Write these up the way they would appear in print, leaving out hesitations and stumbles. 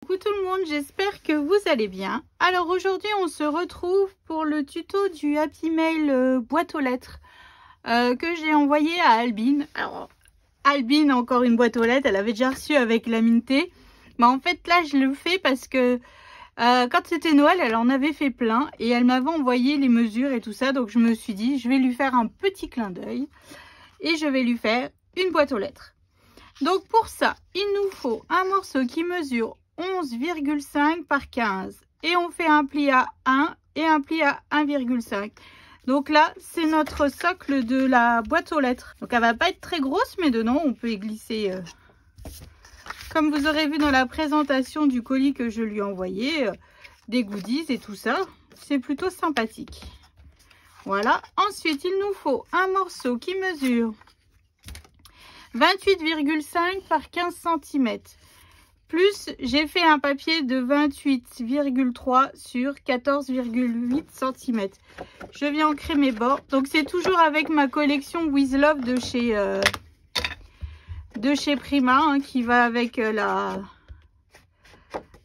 Coucou tout le monde, j'espère que vous allez bien. Alors aujourd'hui on se retrouve pour le tuto du Happy Mail boîte aux lettres que j'ai envoyé à Albine. Alors Albine a encore une boîte aux lettres, elle avait déjà reçu avec la Minté. Mais en fait là je le fais parce que quand c'était Noël elle en avait fait plein et elle m'avait envoyé les mesures et tout ça. Donc je me suis dit je vais lui faire un petit clin d'œil et je vais lui faire une boîte aux lettres. Donc pour ça il nous faut un morceau qui mesure 11,5 par 15 et on fait un pli à 1 et un pli à 1,5. donc là c'est notre socle de la boîte aux lettres. Donc elle va pas être très grosse, mais dedans on peut y glisser comme vous aurez vu dans la présentation du colis que je lui ai envoyé, des goodies et tout ça. C'est plutôt sympathique. Voilà, ensuite il nous faut un morceau qui mesure 28,5 par 15 cm. Plus j'ai fait un papier de 28,3 sur 14,8 cm. Je viens ancrer mes bords. Donc c'est toujours avec ma collection With Love de chez Prima, hein, qui va avec la...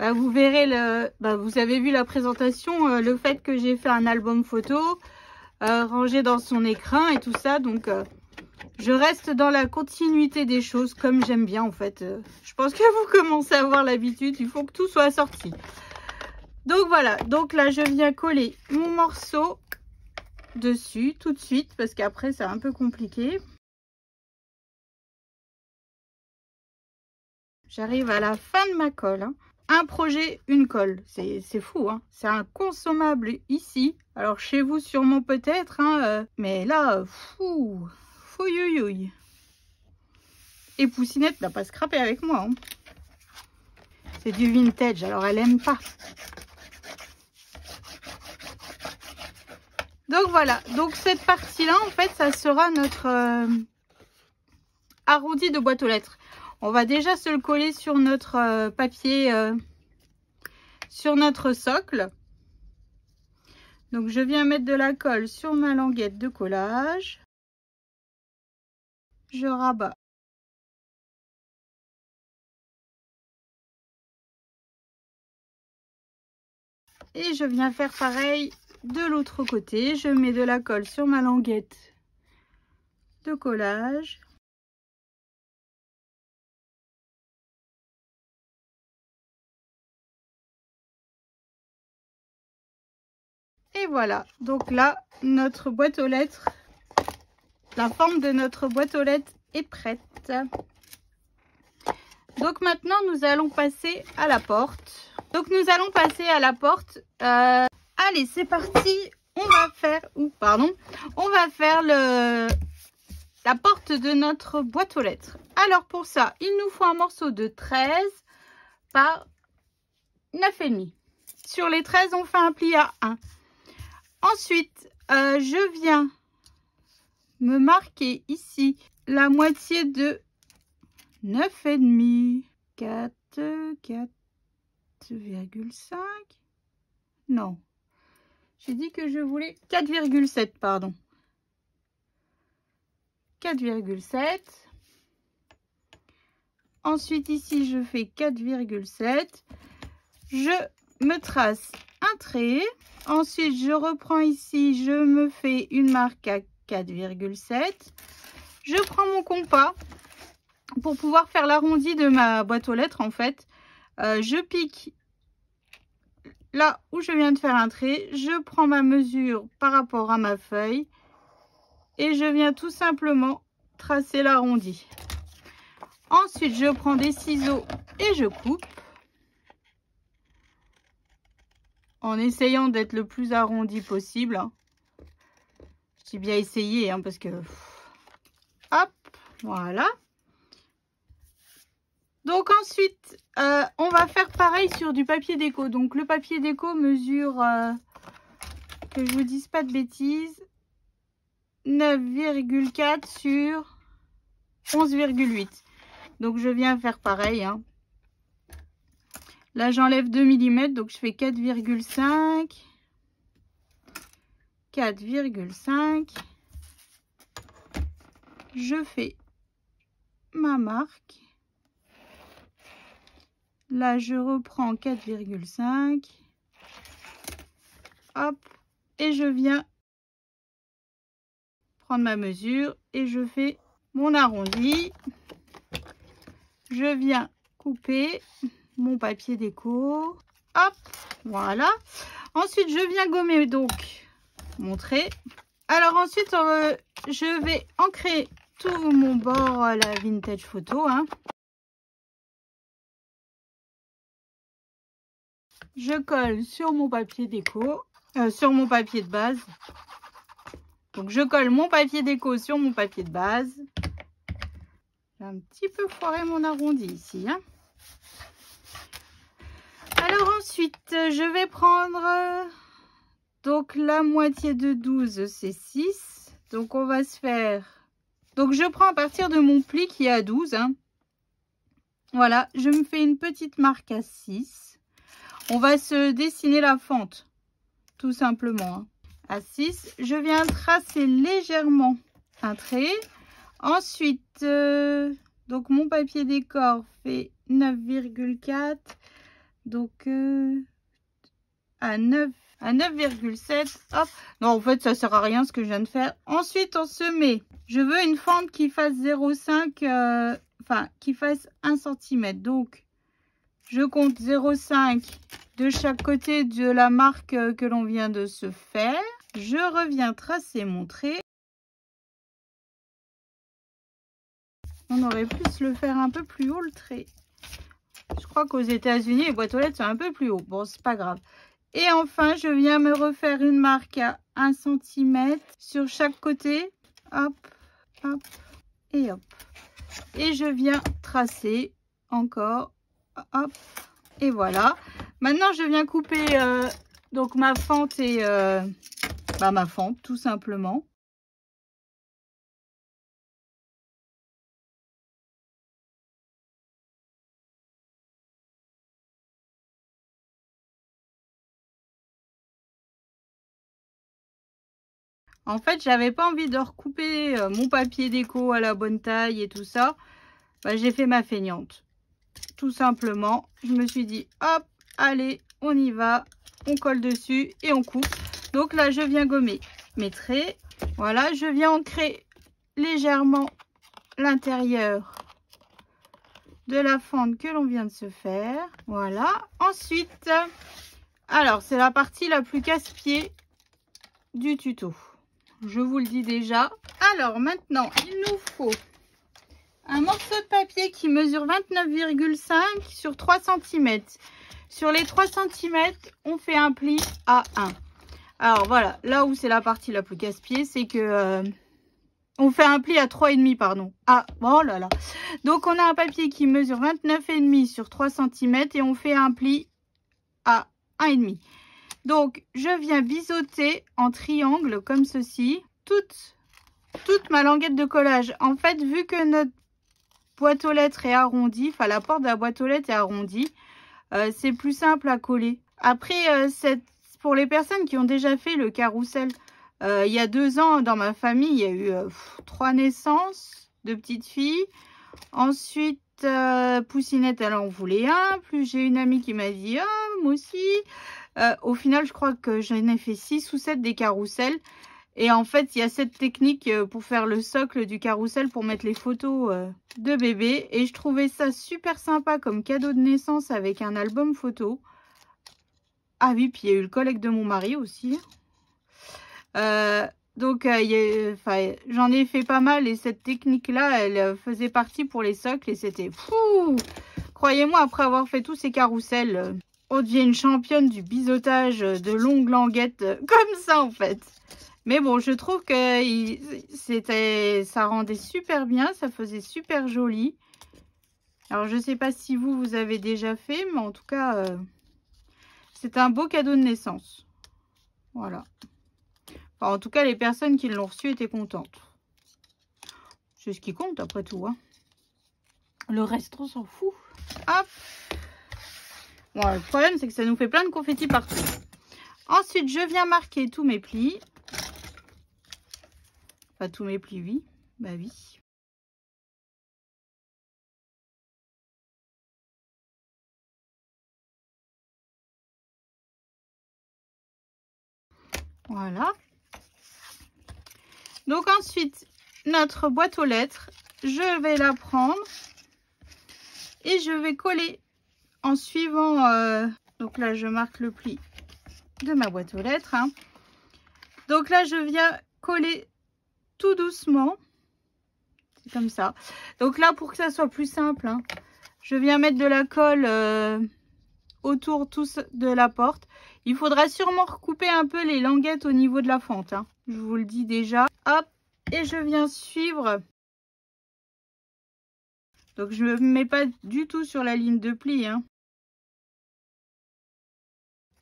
vous verrez, vous avez vu la présentation, le fait que j'ai fait un album photo rangé dans son écrin et tout ça. Donc je reste dans la continuité des choses comme j'aime bien en fait. Je pense que vous commencez à avoir l'habitude, il faut que tout soit sorti. Donc voilà, donc là je viens coller mon morceau dessus tout de suite parce qu'après c'est un peu compliqué. J'arrive à la fin de ma colle. Hein. Un projet, une colle. C'est fou, hein. C'est un consommable ici. Alors chez vous sûrement peut-être, hein, mais là, fou. Fouillouille. Et Poussinette n'a pas scrappé avec moi. Hein. C'est du vintage, alors elle aime pas. Donc voilà, donc cette partie-là, en fait, ça sera notre arrondi de boîte aux lettres. On va déjà se le coller sur notre papier, sur notre socle. Donc je viens mettre de la colle sur ma languette de collage. Je rabats. Et je viens faire pareil de l'autre côté. Je mets de la colle sur ma languette de collage. Et voilà. Donc là, notre boîte aux lettres, la forme de notre boîte aux lettres est prête. Donc maintenant, nous allons passer à la porte. Allez, c'est parti. On va faire la porte de notre boîte aux lettres. Alors pour ça, il nous faut un morceau de 13 par 9,5. Sur les 13, on fait un pli à 1. Ensuite, je viens me marquer ici la moitié de 9,5. 4,5. Non. J'ai dit que je voulais 4,7, pardon. 4,7. Ensuite, ici, je fais 4,7. Je me trace un trait. Ensuite, je reprends ici, je me fais une marque à 4,7. Je prends mon compas pour pouvoir faire l'arrondi de ma boîte aux lettres, en fait. Je pique là où je viens de faire un trait. Je prends ma mesure par rapport à ma feuille. Et je viens tout simplement tracer l'arrondi. Ensuite, je prends des ciseaux et je coupe. En essayant d'être le plus arrondi possible. J'ai bien essayé, hein, parce que... Hop, voilà. Donc ensuite, on va faire pareil sur du papier déco. Donc le papier déco mesure, que je vous dise pas de bêtises, 9,4 sur 11,8. Donc je viens faire pareil. Hein. Là j'enlève 2 mm, donc je fais 4,5. 4,5. Je fais ma marque. Là, je reprends 4,5. Hop. Et je viens prendre ma mesure et je fais mon arrondi. Je viens couper mon papier déco. Hop. Voilà. Ensuite, je viens gommer donc mon trait. Alors ensuite, je vais ancrer tout mon bord à la vintage photo. Hein. Je colle sur mon papier déco, sur mon papier de base. Donc je colle mon papier déco sur mon papier de base. J'ai un petit peu foiré mon arrondi ici. Hein. Alors ensuite, je vais prendre donc la moitié de 12, c'est 6. Donc on va se faire... Donc je prends à partir de mon pli qui est à 12. Hein. Voilà, je me fais une petite marque à 6. On va se dessiner la fente, tout simplement. Hein. À 6, je viens tracer légèrement un trait. Ensuite, donc mon papier décor fait 9,4. Donc à 9,7. Hop. Non, en fait, ça sert à rien ce que je viens de faire. Ensuite, on se met. Je veux une fente qui fasse 0,5, enfin, qui fasse 1 cm. Donc, je compte 0,5 de chaque côté de la marque que l'on vient de se faire. Je reviens tracer mon trait. On aurait pu se le faire un peu plus haut, le trait. Je crois qu'aux États-Unis, les boîtes aux lettres sont un peu plus haut. Bon, c'est pas grave. Et enfin, je viens me refaire une marque à 1 cm sur chaque côté. Hop, hop et hop. Et je viens tracer encore. Hop, et voilà. Maintenant, je viens couper donc ma fente et ma fente, tout simplement. En fait, j'avais pas envie de recouper mon papier déco à la bonne taille et tout ça. Bah, j'ai fait ma feignante. Tout simplement, je me suis dit, hop, allez, on y va. On colle dessus et on coupe. Donc là, je viens gommer mes traits. Voilà, je viens ancrer légèrement l'intérieur de la fente que l'on vient de se faire. Voilà. Ensuite, alors, c'est la partie la plus casse-pied du tuto. Je vous le dis déjà. Alors maintenant, il nous faut un morceau de papier qui mesure 29,5 sur 3 cm. Sur les 3 cm, on fait un pli à 1. Alors voilà, là où c'est la partie la plus casse-pied, c'est que on fait un pli à 3,5, pardon. Ah, oh là là. Donc on a un papier qui mesure 29,5 sur 3 cm et on fait un pli à 1,5. Donc, je viens biseauter en triangle comme ceci, toute ma languette de collage. En fait, vu que notre boîte aux lettres est arrondie, enfin la porte de la boîte aux lettres est arrondie, c'est plus simple à coller. Après, pour les personnes qui ont déjà fait le carrousel, il y a 2 ans, dans ma famille, il y a eu 3 naissances de petites filles. Ensuite, Poussinette, elle en voulait un. Plus j'ai une amie qui m'a dit, ah, moi aussi. Au final, je crois que j'en ai fait 6 ou 7 des carrousels. Et en fait, il y a cette technique pour faire le socle du carrousel pour mettre les photos de bébé. Et je trouvais ça super sympa comme cadeau de naissance avec un album photo. Ah oui, puis il y a eu le collègue de mon mari aussi. Donc, j'en ai fait pas mal et cette technique-là, elle faisait partie pour les socles et c'était fou. Croyez-moi, après avoir fait tous ces carrousels, on devient une championne du biseautage de longues languettes comme ça en fait. Mais bon, je trouve que ça rendait super bien, ça faisait super joli. Alors, je sais pas si vous avez déjà fait, mais en tout cas, c'est un beau cadeau de naissance. Voilà. Enfin, en tout cas, les personnes qui l'ont reçu étaient contentes. C'est ce qui compte après tout. Hein. Le reste, on s'en fout. Hop. Bon, le problème, c'est que ça nous fait plein de confettis partout. Ensuite, je viens marquer tous mes plis. Enfin, tous mes plis, oui. Bah oui. Voilà. Donc ensuite, notre boîte aux lettres, je vais la prendre et je vais coller en suivant, donc là je marque le pli de ma boîte aux lettres, hein. Donc là je viens coller tout doucement, c'est comme ça. Donc là pour que ça soit plus simple, hein, je viens mettre de la colle autour de la porte. Il faudra sûrement recouper un peu les languettes au niveau de la fente, hein. Je vous le dis déjà. Hop, et je viens suivre. Donc je ne me mets pas du tout sur la ligne de pli, hein.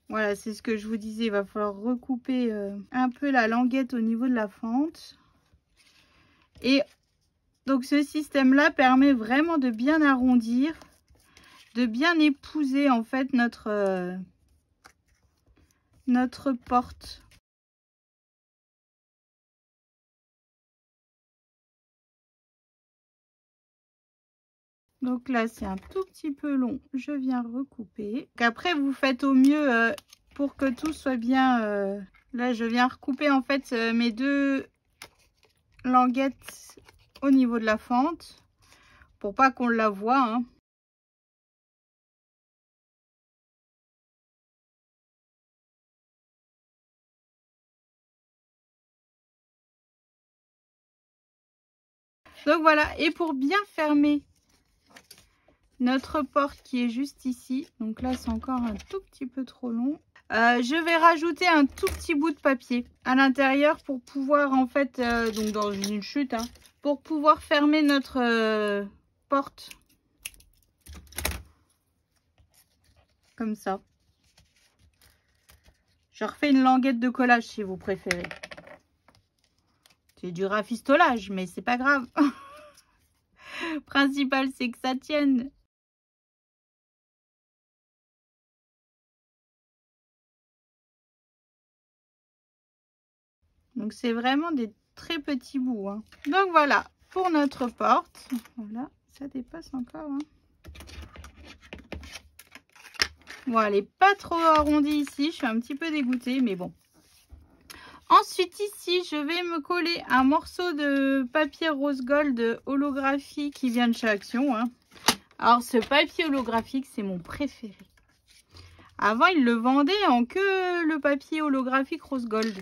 Voilà, c'est ce que je vous disais. Il va falloir recouper un peu la languette au niveau de la fente. Et donc ce système-là permet vraiment de bien arrondir, de bien épouser en fait notre porte. Donc là, c'est un tout petit peu long. Je viens recouper. Après, vous faites au mieux pour que tout soit bien. Là, je viens recouper en fait mes deux languettes au niveau de la fente pour pas qu'on la voie, hein. Donc voilà. Et pour bien fermer notre porte qui est juste ici, donc là c'est encore un tout petit peu trop long, je vais rajouter un tout petit bout de papier à l'intérieur pour pouvoir en fait, donc dans une chute, hein, pour pouvoir fermer notre porte comme ça. Je refais une languette de collage si vous préférez. C'est du rafistolage mais c'est pas grave. Principal c'est que ça tienne. Donc c'est vraiment des très petits bouts, hein. Donc voilà pour notre porte. Voilà, ça dépasse encore, hein. Bon, elle n'est pas trop arrondie ici. Je suis un petit peu dégoûtée, mais bon. Ensuite ici, je vais me coller un morceau de papier rose gold holographique qui vient de chez Action, hein. Alors ce papier holographique, c'est mon préféré. Avant, ils le vendaient en que le papier holographique rose gold.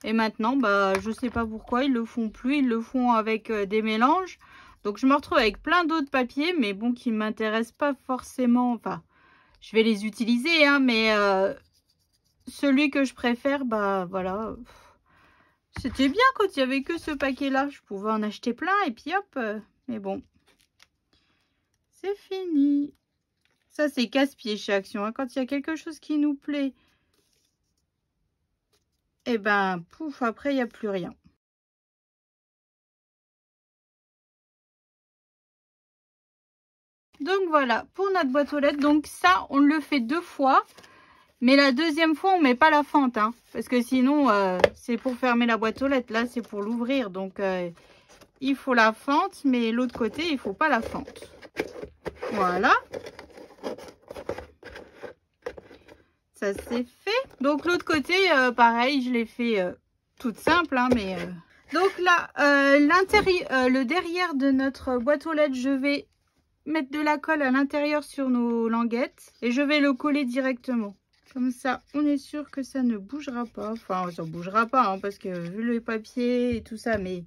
Et maintenant, bah, je sais pas pourquoi, ils le font plus. Ils le font avec des mélanges. Donc, je me retrouve avec plein d'autres papiers, mais bon, qui ne m'intéressent pas forcément. Enfin, je vais les utiliser, hein, mais celui que je préfère, bah, voilà. C'était bien quand il n'y avait que ce paquet-là. Je pouvais en acheter plein et puis hop. Mais bon, c'est fini. Ça, c'est casse-pied chez Action, hein. Quand il y a quelque chose qui nous plaît, et ben, pouf, après, il n'y a plus rien. Donc voilà, pour notre boîte aux lettres. Donc ça, on le fait 2 fois. Mais la deuxième fois, on met pas la fente, hein, parce que sinon, c'est pour fermer la boîte aux lettres. Là, c'est pour l'ouvrir. Donc, il faut la fente, mais l'autre côté, il faut pas la fente. Voilà. Ça, c'est fait. Donc, l'autre côté, pareil, je l'ai fait toute simple, hein, mais... Donc là, le derrière de notre boîte aux lettres, je vais mettre de la colle à l'intérieur sur nos languettes. Et je vais le coller directement. Comme ça, on est sûr que ça ne bougera pas. Enfin, ça ne bougera pas, hein, parce que vu le papier et tout ça, mais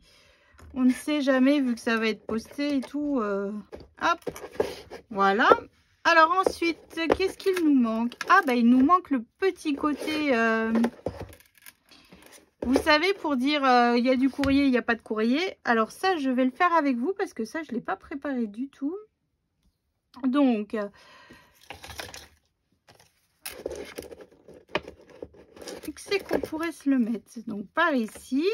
on ne sait jamais, vu que ça va être posté et tout. Hop, voilà. Alors ensuite, qu'est-ce qu'il nous manque? Ah, bah il nous manque le petit côté... vous savez, pour dire il y a du courrier, il n'y a pas de courrier. Alors ça, je vais le faire avec vous, parce que ça, je ne l'ai pas préparé du tout. Donc... c'est qu'on pourrait se le mettre donc par ici.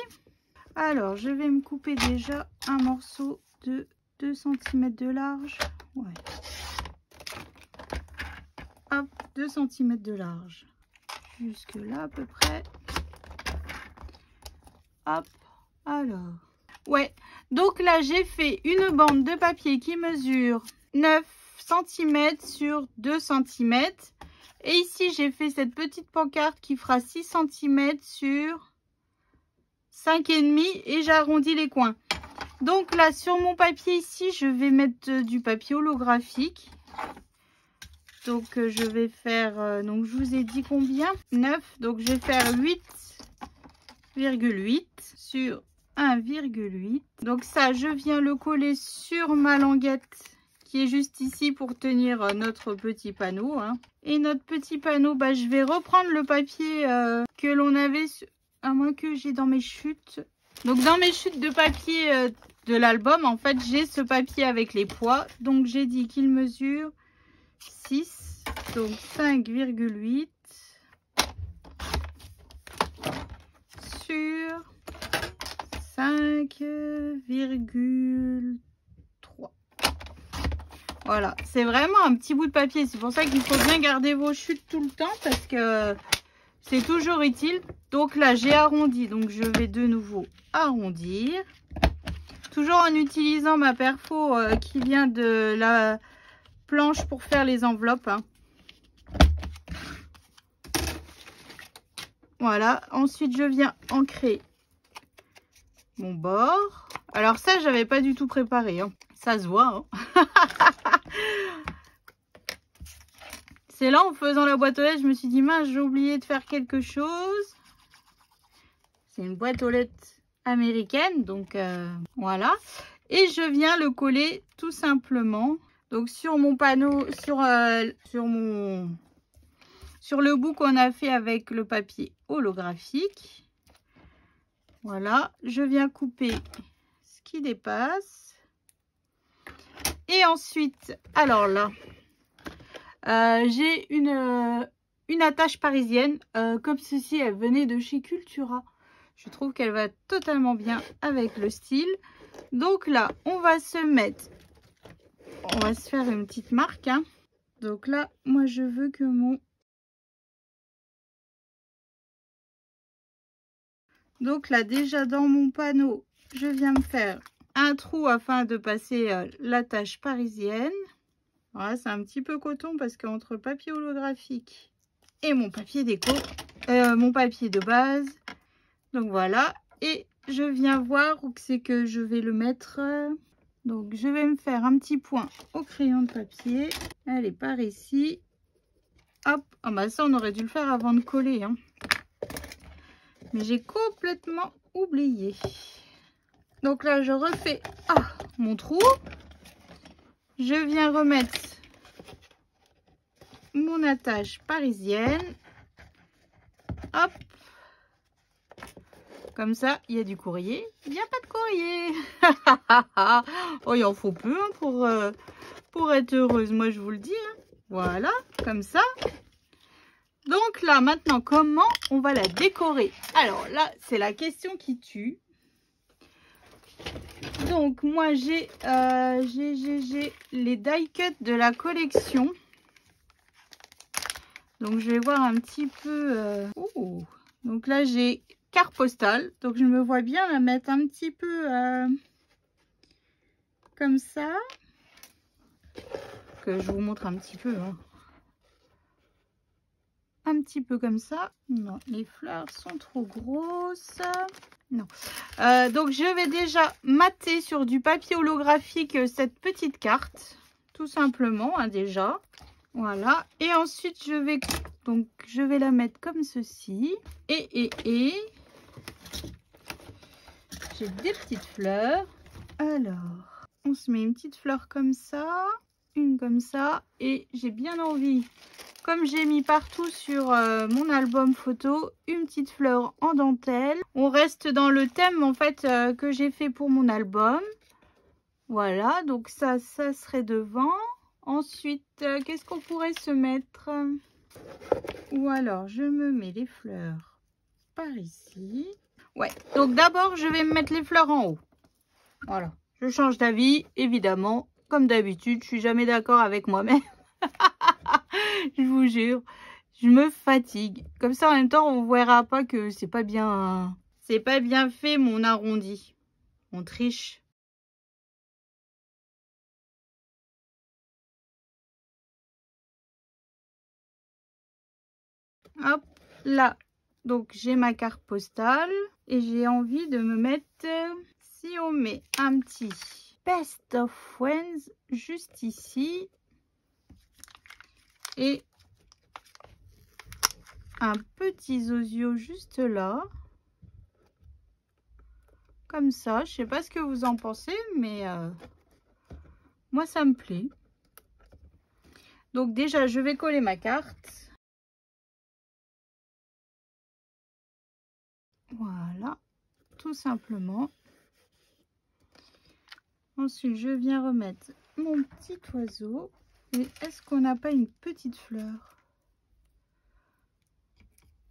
Alors je vais me couper déjà un morceau de 2 cm de large, ouais. Hop, 2 cm de large jusque là à peu près. Hop, alors ouais, donc là j'ai fait une bande de papier qui mesure 9 cm sur 2 cm. Et ici, j'ai fait cette petite pancarte qui fera 6 cm sur 5,5 et j'arrondis les coins. Donc là, sur mon papier ici, je vais mettre du papier holographique. Donc je vais faire, donc je vous ai dit combien? 9. Donc je vais faire 8,8 sur 1,8. Donc ça, je viens le coller sur ma languette qui est juste ici pour tenir notre petit panneau. Hein. Et notre petit panneau, bah, je vais reprendre le papier que l'on avait, à moins que j'ai dans mes chutes. Donc dans mes chutes de papier de l'album, en fait, j'ai ce papier avec les poids. Donc j'ai dit qu'il mesure 6, donc 5,8 sur 5,3. Voilà, c'est vraiment un petit bout de papier. C'est pour ça qu'il faut bien garder vos chutes tout le temps parce que c'est toujours utile. Donc là, j'ai arrondi. Donc je vais de nouveau arrondir. Toujours en utilisant ma perfo qui vient de la planche pour faire les enveloppes. Hein. Voilà. Ensuite, je viens ancrer mon bord. Alors ça, j'avais pas du tout préparé. Hein. Ça se voit. Hein. C'est là, en faisant la boîte aux lettres, je me suis dit, mince, j'ai oublié de faire quelque chose. C'est une boîte aux lettres américaine, donc voilà. Et je viens le coller tout simplement. Donc sur mon panneau, sur le bout qu'on a fait avec le papier holographique. Voilà, je viens couper ce qui dépasse. Et ensuite, alors là, j'ai une attache parisienne comme ceci, elle venait de chez Cultura. Je trouve qu'elle va totalement bien avec le style. Donc là, on va se faire une petite marque. Hein. Donc là, moi je veux que Donc là, déjà dans mon panneau, je viens me faire un trou afin de passer l'attache parisienne. Voilà, c'est un petit peu coton parce qu'entre le papier holographique et mon papier déco, mon papier de base. Donc voilà, et je viens voir où c'est que je vais le mettre. Donc je vais me faire un petit point au crayon de papier. Allez, par ici. Hop, ah bah ça on aurait dû le faire avant de coller. Hein. Mais j'ai complètement oublié. Donc là je refais mon trou. Je viens remettre mon attache parisienne. Hop. Comme ça, il y a du courrier. Il n'y a pas de courrier. Oh, il en faut peu hein, pour être heureuse. Moi, je vous le dis. Hein. Voilà, comme ça. Donc là, maintenant, comment on va la décorer? Alors là, c'est la question qui tue. Donc, moi, j'ai les die cut de la collection. Donc, je vais voir un petit peu... Donc là, j'ai... carte postale, donc je me vois bien la mettre un petit peu comme ça, que je vous montre un petit peu, hein. Un petit peu comme ça. Non, les fleurs sont trop grosses. Non. Donc je vais déjà mater sur du papier holographique cette petite carte, tout simplement, hein, déjà. Voilà. Et ensuite je vais la mettre comme ceci. Et j'ai des petites fleurs. Alors, on se met une petite fleur comme ça, une comme ça. Et j'ai bien envie, comme j'ai mis partout sur mon album photo, une petite fleur en dentelle. On reste dans le thème en fait que j'ai fait pour mon album. Voilà, donc ça serait devant. Ensuite, qu'est-ce qu'on pourrait se mettre? Ou alors, je me mets les fleurs par ici. Ouais, donc d'abord, je vais me mettre les fleurs en haut. Voilà, je change d'avis, évidemment. Comme d'habitude, je suis jamais d'accord avec moi-même. Je vous jure, je me fatigue. Comme ça, en même temps, on verra pas que c'est pas bien fait mon arrondi. On triche. Hop, là. Donc, j'ai ma carte postale. Et j'ai envie de me mettre... si on met un petit Best of Friends juste ici. Et un petit Zozio juste là. Comme ça. Je sais pas ce que vous en pensez, mais moi, ça me plaît. Donc déjà, je vais coller ma carte. Voilà, tout simplement. Ensuite, je viens remettre mon petit oiseau. Et est-ce qu'on n'a pas une petite fleur?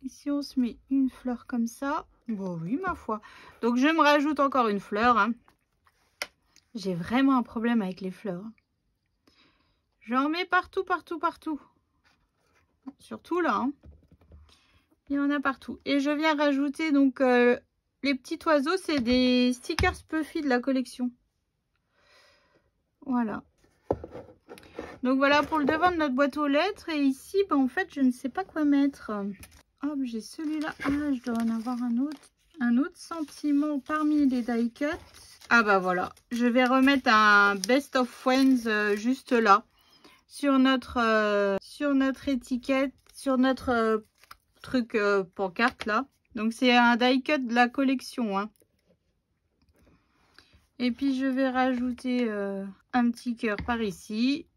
Ici, on se met une fleur comme ça. Bon, oui, ma foi. Donc, je me rajoute encore une fleur. Hein. J'ai vraiment un problème avec les fleurs. J'en mets partout, partout, partout. Surtout là. Hein. Il y en a partout. Et je viens rajouter donc les petits oiseaux. C'est des stickers Puffy de la collection. Voilà. Donc voilà pour le devant de notre boîte aux lettres. Et ici, ben, en fait, je ne sais pas quoi mettre. Hop, j'ai celui-là. Ah, je dois en avoir un autre. Un autre sentiment parmi les die cut. Ah bah voilà. Je vais remettre un Best of Friends juste là. Sur notre étiquette. Sur notre truc pancarte là. Donc c'est un die cut de la collection. Hein. Et puis je vais rajouter un petit cœur par ici.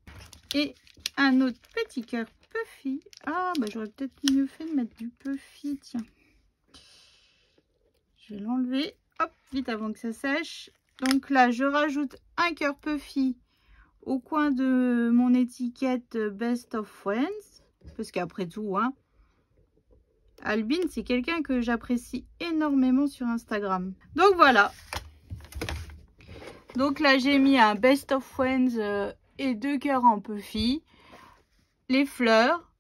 Et un autre petit cœur Puffy. Ah, bah j'aurais peut-être mieux fait de mettre du Puffy, tiens. Je vais l'enlever, hop, vite avant que ça sèche. Donc là, je rajoute un cœur Puffy au coin de mon étiquette Best of Friends. Parce qu'après tout, hein, Albin, c'est quelqu'un que j'apprécie énormément sur Instagram. Donc voilà. Donc là, j'ai mis un Best of Friends et 2 cœurs en Puffy. Les fleurs,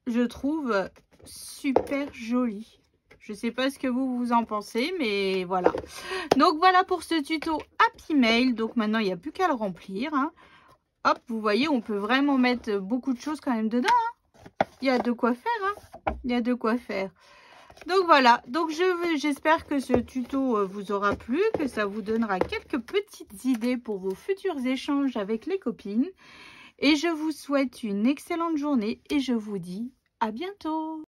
je trouve super jolies. Je ne sais pas ce que vous en pensez, mais voilà. Donc voilà pour ce tuto Happy Mail. Donc maintenant, il n'y a plus qu'à le remplir. Hein. Hop, vous voyez, on peut vraiment mettre beaucoup de choses quand même dedans. Hein. Il y a de quoi faire. Hein. Il y a de quoi faire. Donc voilà, donc j'espère que ce tuto vous aura plu, que ça vous donnera quelques petites idées pour vos futurs échanges avec les copines. Et je vous souhaite une excellente journée et je vous dis à bientôt.